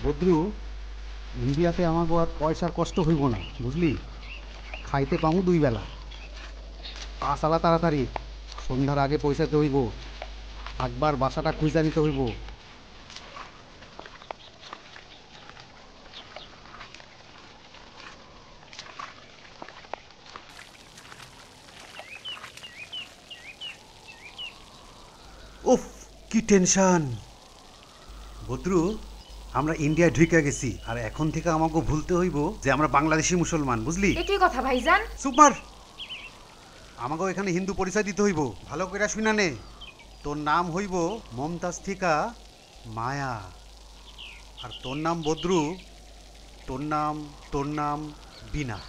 বদ্রু, ইন্ডিয়াতে আমাকে আর পয়সার কষ্ট হইব না, বুঝলি? খাইতে পামু দুই বেলা। আসালা তাড়াতাড়ি, সন্ধ্যার আগে পয়সাতে হইব। একবার বাসাটা খুঁজা নিতে হইব। উফ, কি টেনশন! বদ্রু, আমরা ইন্ডিয়ায় ঢুকে গেছি, আর এখন থেকে আমাকে ভুলতে হইব যে আমরা বাংলাদেশি মুসলমান, বুঝলি? একই কথা ভাইজান। সুপার! আমাকে এখানে হিন্দু পরিচয় দিতে হইব। ভালো করে শুনা নে, তোর নাম হইব মমতাজ থিকা মায়া, আর তোর নাম বদ্রু, তোর নাম বিনা,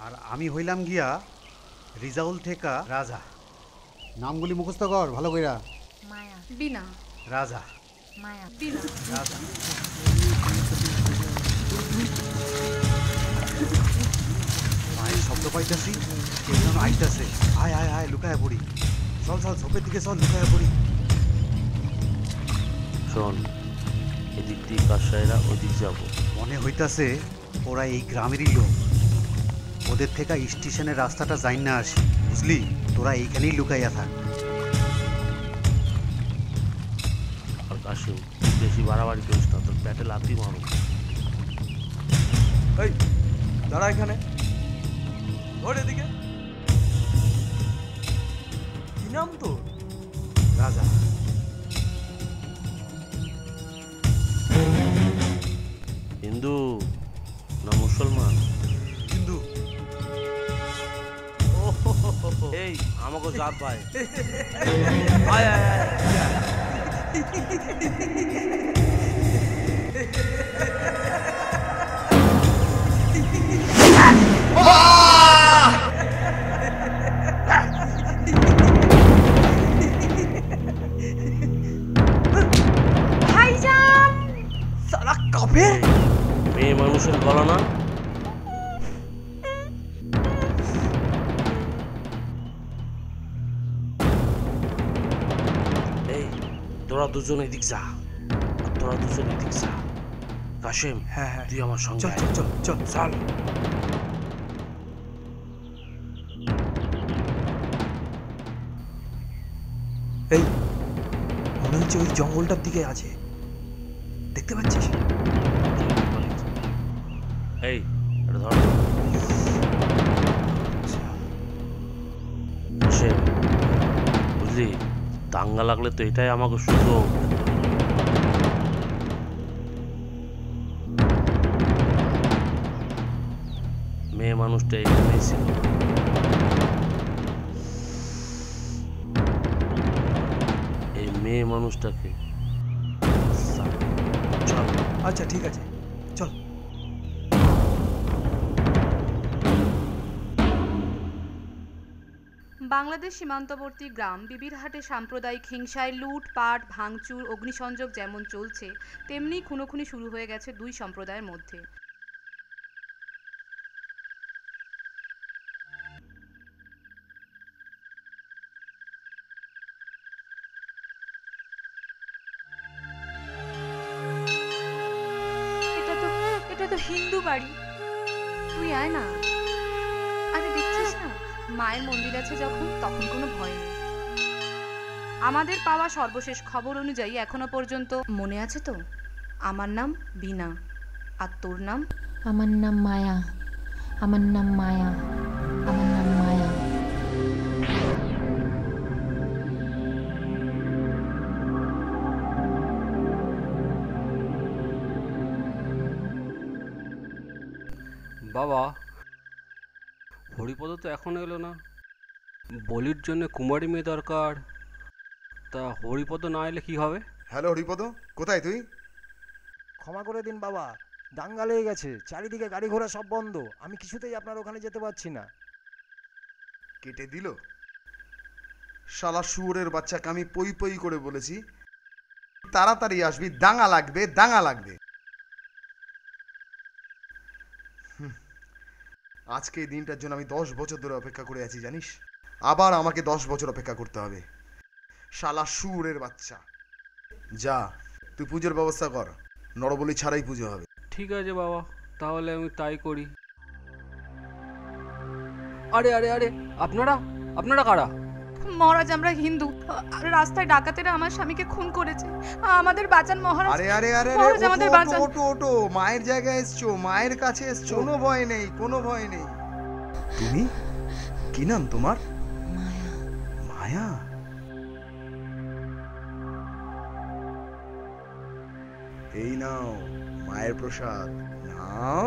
আর আমি হইলাম গিয়া রিজাউল থেকে রাজা। নামগুলি মুখস্থ কর ভালো কইরা। মায়া বিনা রাজা, মায়া বিনা রাজা। পায়ের শব্দ পাইতাছি, কেউ যেন আইতাছে। আয় আয় আয়, লুকায় পড়ি। চল চল, ঝোপের দিকে চল, লুকায় পড়ি। শোন, এদিক দিয়ে কাসাইরা ওদিক যাব। মনে হইতাছে ওরা এই গ্রামেরই লোক। ওদের থেকে স্টেশনের রাস্তাটা যাই না আসি, বুঝলি? তোরা এইখানেই লুকাইয়া থাক। আর কাশিম, বেশি বাড়াবাড়ি করিস না, তোর প্যাটে লাথি মারো। এই দাঁড়া এখানে, ধর এদিকে। কি নাম তোর? রাজা। হিন্দু না মুসলমান? হিন্দু। এই আমাকে জাত ভাই। আয় আয় আয়। ভাইজান! সালা কাফের! মেয়ে মানুষের গলা না? এই তোরা দুজন এদিক যা, আর তোরা দুজন এদিক যা। কাশিম, হ্যাঁ হ্যাঁ, তুই আমার সঙ্গে চল আয়। চল চল চল চল। এই মনে হচ্ছে ওই জঙ্গলটার দিকে আছে, দেখতে পাচ্ছিস? এই এটা ধর। কাশিম, বুঝলি, দাঙ্গা লাগলে তো এটাই আমাকে সুযোগ। মেয়ে মানুষটা এখানেই ছিল। এই মেয়ে মানুষটাকে চল। আচ্ছা ঠিক আছে, চল। বাংলাদেশ সীমান্তবর্তী গ্রাম বিবিরহাটে সাম্প্রদায়িক হিংসায় লুটপাট, ভাঙচুর, অগ্নিসংযোগ যেমন চলছে, তেমনি খুনোখুনি শুরু হয়ে গেছে দুই সম্প্রদায়ের মধ্যে। এটা তো হিন্দু বাড়ি। তুই আয় না। আরে দেখছিস না, মায়ের মন্দির আছে যখন, তখন কোনো ভয় নেই। আমাদের পাওয়া সর্বশেষ খবর অনুযায়ী এখনো পর্যন্ত, মনে আছে তো? আমার নাম বিনা, আর তোর নাম? আমার নাম মায়া, আমার নাম মায়া, আমার নাম মায়া। বাবা, হরিপদ তো এখন এলো না, বলির জন্য কুমারী মেয়ে দরকার। তা হরিপদ না এলে কি হবে? হ্যালো হরিপদ, কোথায় তুই? ক্ষমা করে দিন বাবা, দাঙ্গা লেগে গেছে, চারিদিকে গাড়ি ঘোড়া সব বন্ধ, আমি কিছুতেই আপনার ওখানে যেতে পারছি না। কেটে দিল? শালা শুয়োরের বাচ্চাকে আমি পই পই করে বলেছি তাড়াতাড়ি আসবি, দাঙ্গা লাগবে দাঙ্গা লাগবে। আজকে এই দিনটার জন্য আমি 10 বছর ধরে অপেক্ষা করে আছি জানিস। আবার আমাকে 10 বছর অপেক্ষা করতে হবে। শালা শুয়োরের বাচ্চা। যা তুই পুজোর ব্যবস্থা কর, নরবলি ছাড়াই পুজো হবে। ঠিক আছে বাবা, তাহলে আমি তাই করি। আরে আরে আরে, আপনারা আপনারা কারা? মহারাজ আমরা হিন্দু, রাস্তায় ডাকাতেরা আমার স্বামীকে খুন করেছে, আমাদের বাঁচান মহারাজ। আরে আরে আরে মহারাজ, আমাদের বাঁচান। ওটো ওটো, মায়ের জায়গায় এসছো, মায়ের কাছে এসছো, কোনো ভয় নেই কোনো ভয় নেই। তুমি কি নাম তোমার? মায়া। মায়া? এই নাও মায়ের প্রসাদ, নাও।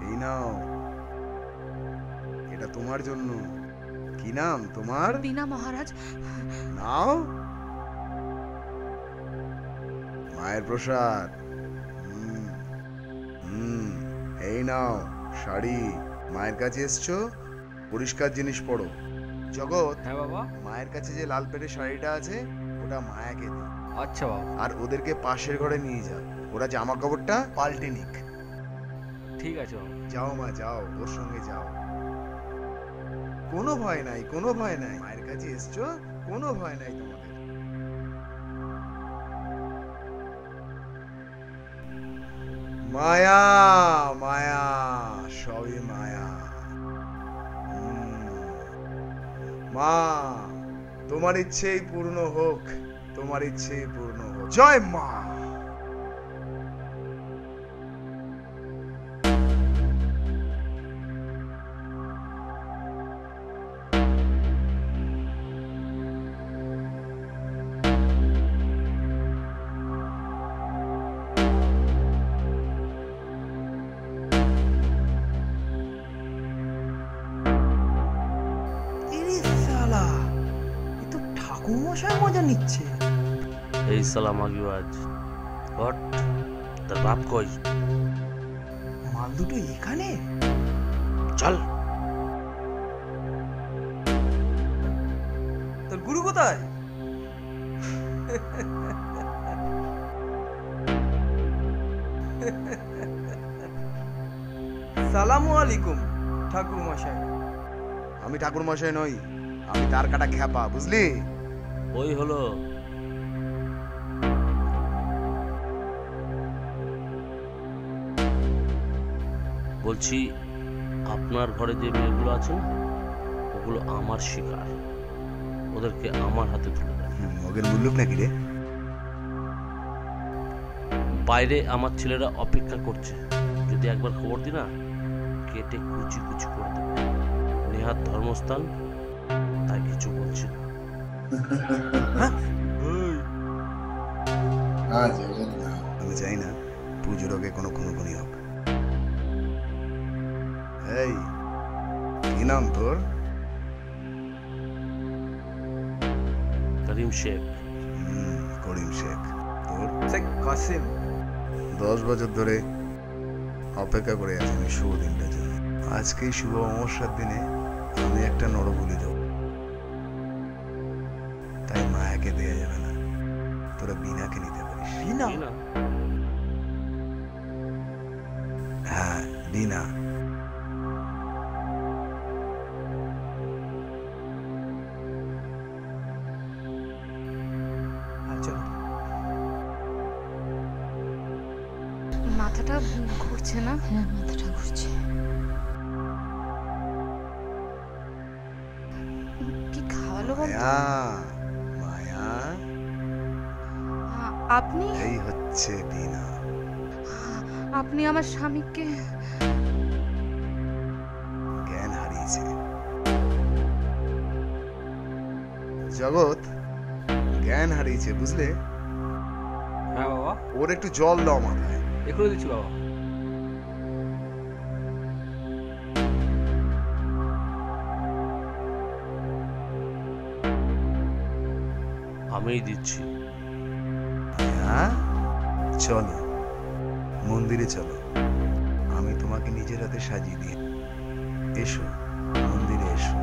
এই নাও, এটা তোমার জন্য। কি নাম তোমার? বিনা মহারাজ। নাও মায়ের প্রসাদ। এই নাও শাড়ি, মায়ের কাছে এসছো, পরিষ্কার জিনিস পরো। জগৎ, হ্যাঁ বাবা। মায়ের কাছে যে লাল পেটের শাড়িটা আছে ওটা মায়াকে দে। আচ্ছা বাবা। আর ওদেরকে পাশের ঘরে নিয়ে যা, ওরা জামা কাপড়টা পাল্টে নিক। ঠিক আছে বাবা। যাও মা যাও, ওর সঙ্গে যাও। কোনো ভয় নাই কোনো ভয় নাই, মায়ের কাছে এসছো, কোনো ভয় নাই তোমাদের। মায়া মায়া, সবই মায়া। মা তোমার ইচ্ছেই পূর্ণ হোক, তোমার ইচ্ছেই পূর্ণ হোক। জয় মা। ঠাকুরমশাই মজা নিচ্ছে। এই সালাম আগিবাজ হট, তার বাপ কই? মাল দুটো এখানে? চল। তোর গুরু কোথায়? সালামু আলাইকুম ঠাকুরমশাই। আমি ঠাকুর মশাই নই, আমি তার কাটা খ্যাপা, বুঝলি? ওই হলো। বলছি আপনার ঘরে যে মেয়েগুলো আছে না, ওগুলো আমার শিকার, ওদেরকে আমার হাতে তুলে দেন। মগের মুল্লুক নাকি রে? বাইরে আমার ছেলেরা অপেক্ষা করছে, যদি একবার খবর দি না, কেটে কুচি কুচি করে দেবে। নেহাত ধর্মস্থান, তাই কিছু বলছি না। আমি চাই না পুজোর আগে কোনো খুনোখুনি হোক। এই কি নাম তোর? করিম শেখ। করিম শেখ। তোর? শেখ কাসিম। 10 বছর ধরে অপেক্ষা করে আছি আমি শুভ দিনটার জন্য। আজকেই শুভ অমাবস্যার দিনে আমি একটা নরবলি দেব, তাই মায়াকে দেয়া যাবে না, তোরা বিনাকে নিতে পারিস। বিনা? হ্যাঁ বিনা। মাথাটা ঘুরছে না? হ্যাঁ, মাথাটা ঘুরছে। কি খাওয়ালো বলতো? মায়া মায়া, আপনি? এই হচ্ছে বিনা। আপনি আমার স্বামীকে? জ্ঞান হারিয়েছে। জগৎ জ্ঞান হারিয়েছে, বুঝলে? হ্যাঁ বাবা। ওর একটু জল দাও মাথায়। এখনই দিচ্ছি বাবা। আমিই দিচ্ছি। হ্যাঁ, চলো মন্দিরে চলো, আমি তোমাকে নিজের হাতে সাজিয়ে দিই। এসো মন্দিরে এসো।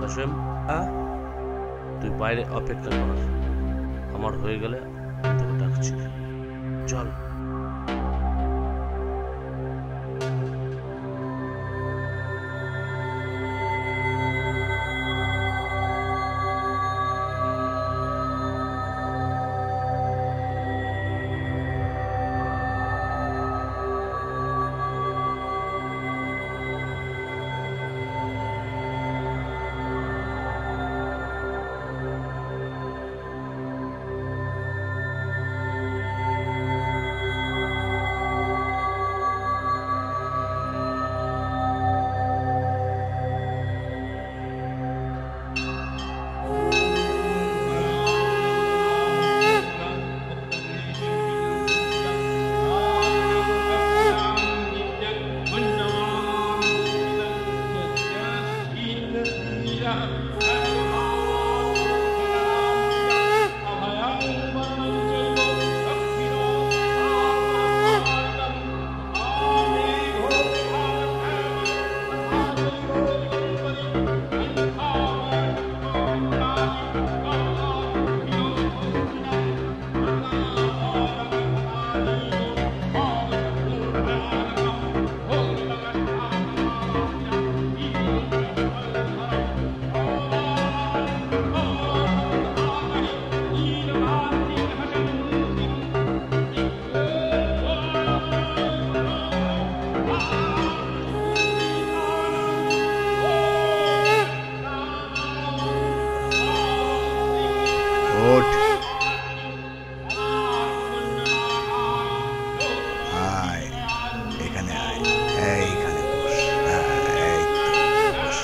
কাশেম, তুই বাইরে অপেক্ষা কর, আমার হয়ে গেলে আমি তোকে ডাকছি। চল। ওঠ, আয় এখানে, আয় এইখানে বস। এই তো, বস।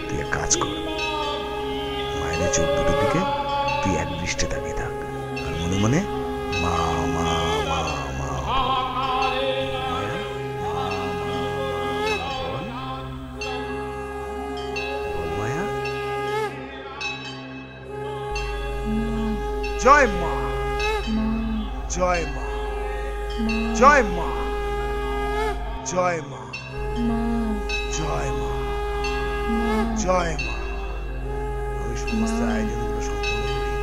তুই এক কাজ কর, মায়ের চোখ দুটোর দিকে তুই এক দৃষ্টে তাকিয়ে থাক, আর মনে মনে মা মা মা মা মায়া, মা মা মা বল মায়া। জয় মা, জয় মা, জয় মা, জয় মা, জয় মা, জয় মা। আমি সমস্ত আয়োজনগুলো সম্পূর্ণ করি।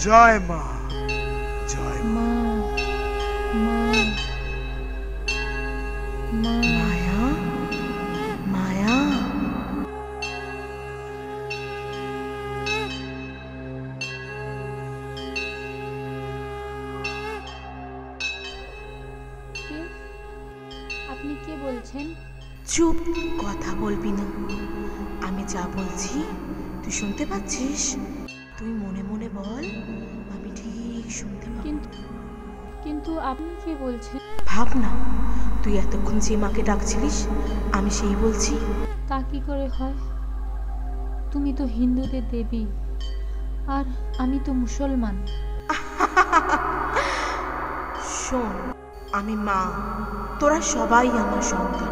জয় মা, জয় মা। মায়া, মায়া, আপনি কে বলছেন? চুপ, কথা বলবি না। আমি যা বলছি তুই শুনতে পাচ্ছিস? তুই মনে মনে বল, আমি ঠিক শুনতে পাচ্ছি। কিন্তু আপনি কে বলছেন? ভাব না, তুই এতক্ষণ যে মাকে ডাকছিলিস আমি সেই বলছি। তা কি করে হয়? তুমি তো হিন্দুদের দেবী, আর আমি তো মুসলমান। শোন, আমি মা, তোরা সবাই আমার সন্তান।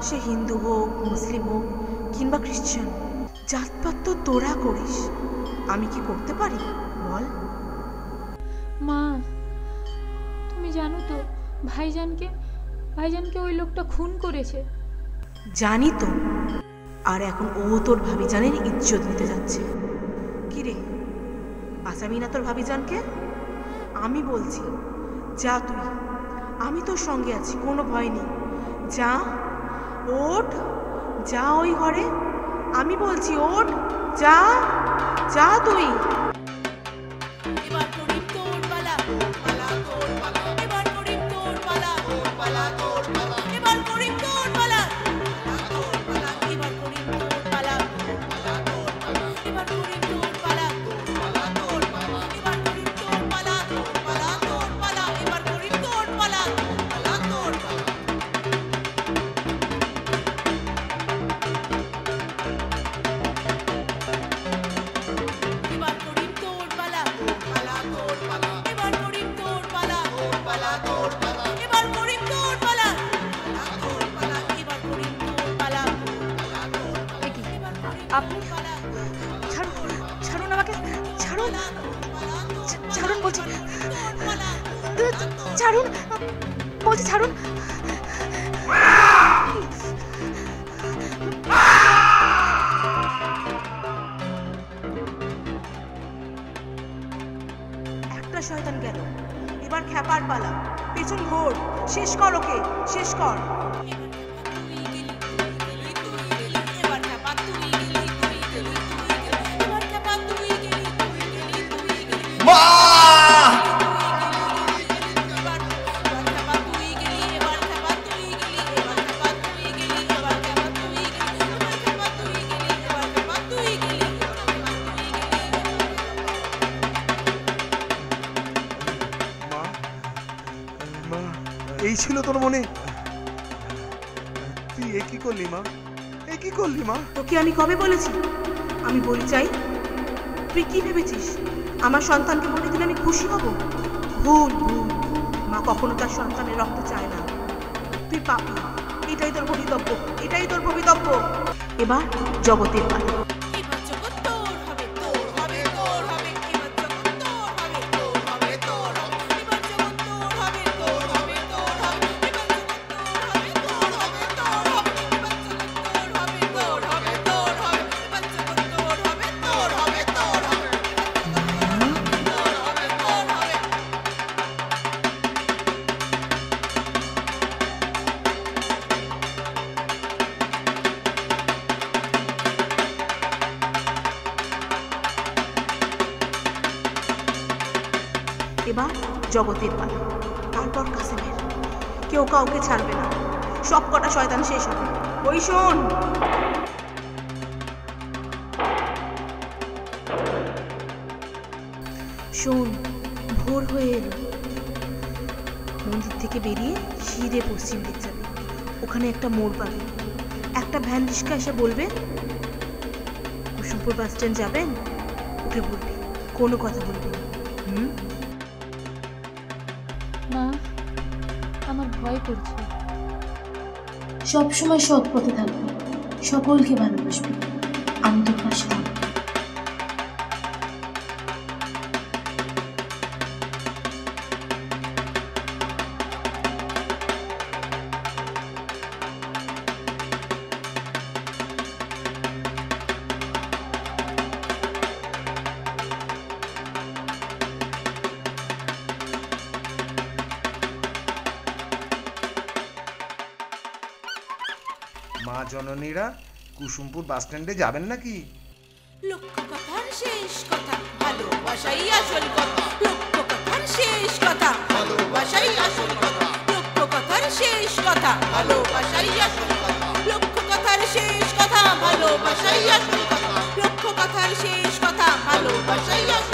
সে হিন্দু হোক, মুসলিম হোক কিংবা খ্রিশ্চান, জাতপাত তো তোরা করিস, আমি কি করতে পারি বল? মা, তুমি জানো তো ভাইজানকে ওই লোকটা খুন করেছে। জানি তো, আর এখন ও তোর ভাবিজানের ইজ্জত নিতে যাচ্ছে। কি রে, বাঁচাবি না তোর ভাবিজানকে? আমি বলছি যা তুই, আমি তোর সঙ্গে আছি, কোনো ভয় নেই। যা, ওঠ, যা ওই ঘরে, আমি বলছি ওঠ, যা, যা তুই। আপনি ছাড়ুন, ছাড়ুন আমাকে, ছাড়ুন, ছাড়ুন বলছি, ছাড়ুন বলছি, ছাড়ুন। একটা শয়তান গেল, এবার খ্যাপার পালা। পেছন ঘোর, শেষ কর ওকে, শেষ কর। এই ছিল তোর মনে? তুই এ কি করলি মা, এ কি করলি মা? তোকে আমি কবে বলেছি আমি বলি চাই? তুই কি ভেবেছিস আমার সন্তানকে বলে দিলে আমি খুশি হব? ভুল ভুল, মা কখনো তার সন্তানের রক্ত চায় না। তুই পাপি, এটাই তোর ভবিতব্য, এটাই তোর ভবিতব্য। এবার জগতের পালা। এবার জগতের পালা, তারপর কাসেমের। কেউ কাউকে ছাড়বে না, সব কটা শয়তান শেষ হবে। ওই শোন, শোন, ভোর হয়ে এলো। মন্দির থেকে বেরিয়ে সিধে পশ্চিম দিক যাবে, ওখানে একটা মোড় পাবে। একটা ভ্যান রিক্সা এসে বলবে কুসুমপুর বাস স্ট্যান্ড যাবেন, ওকে বলবি, কোনো কথা বলবি না। মা, আমার ভয় করছে। সবসময় সৎ পথে থাকবি, সকলকে ভালোবাসবি, আমি তোর পাশে থাকবো। মা জননীরা কুসুমপুর বাস স্ট্যান্ডে যাবেন নাকি? লক্ষ্য কথার শেষ কথা, ভালোবাসাই আসল কথা। লক্ষ্য কথার শেষ কথা, ভালোবাসাই আসল কথা। লক্ষ্য কথার শেষ কথা, ভালোবাসাই আসল কথা। লক্ষ্য কথার শেষ কথা, ভালোবাসাই আসল কথা। লক্ষ্য কথার শেষ কথা, ভালোবাসাই আসল কথা।